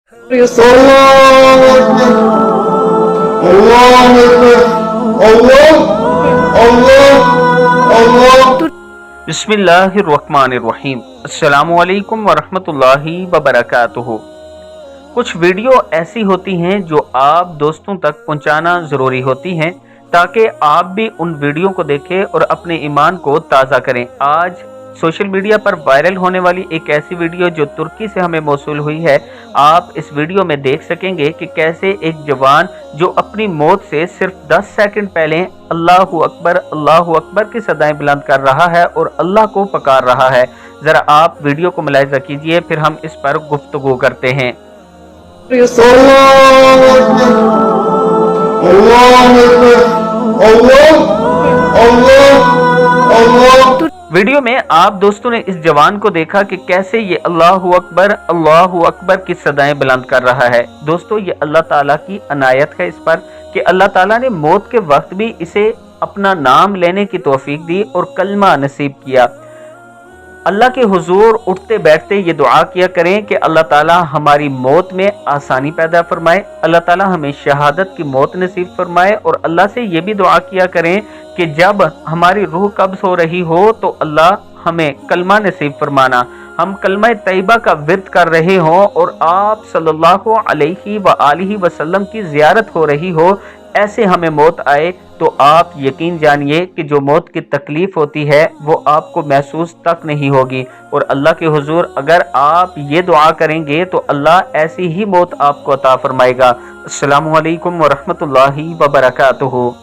बिस्मिल्लाहिर्रहमानिर्रहीम। अस्सलामु अलैकुम वरहमतुल्लाहि वबरकातुहू। कुछ वीडियो ऐसी होती हैं जो आप दोस्तों तक पहुंचाना ज़रूरी होती हैं ताकि आप भी उन वीडियो को देखें और अपने ईमान को ताज़ा करें। आज सोशल मीडिया पर वायरल होने वाली एक ऐसी वीडियो जो तुर्की से हमें मौसूल हुई है, आप इस वीडियो में देख सकेंगे कि कैसे एक जवान जो अपनी मौत से सिर्फ 10 सेकंड पहले अल्लाहु अकबर की सदाएं बुलंद कर रहा है और अल्लाह को पुकार रहा है। ज़रा आप वीडियो को मुलाहिज़ा कीजिए, फिर हम इस पर गुफ्तगू करते हैं। वीडियो में आप दोस्तों ने इस जवान को देखा कि कैसे ये अल्लाहु अकबर की सदाएं बुलंद कर रहा है। दोस्तों, ये अल्लाह ताला की अनायत है इस पर कि अल्लाह ताला ने मौत के वक्त भी इसे अपना नाम लेने की तौफीक दी और कलमा नसीब किया। अल्लाह के हुजूर उठते बैठते ये दुआ किया करें कि अल्लाह ताला हमारी मौत में आसानी पैदा फरमाए, अल्लाह ताला हमें शहादत की मौत नसीब फरमाए। और अल्लाह से ये भी दुआ किया करें कि जब हमारी रूह कब्ज़ हो रही हो तो अल्लाह हमें कलमा नसीब फरमाना। हम कलमा तैयबा का विर्द कर रहे हों और आप सल्लल्लाहु अलैहि वसल्लम की ज़ियारत हो रही हो, ऐसे हमें मौत आए तो आप यकीन जानिए कि जो मौत की तकलीफ होती है वो आपको महसूस तक नहीं होगी। और अल्लाह के हुजूर अगर आप ये दुआ करेंगे तो अल्लाह ऐसी ही मौत आपको अता फरमाएगा। अस्सलामु अलैकुम वरहमतुल्लाहि वबरकातुहू।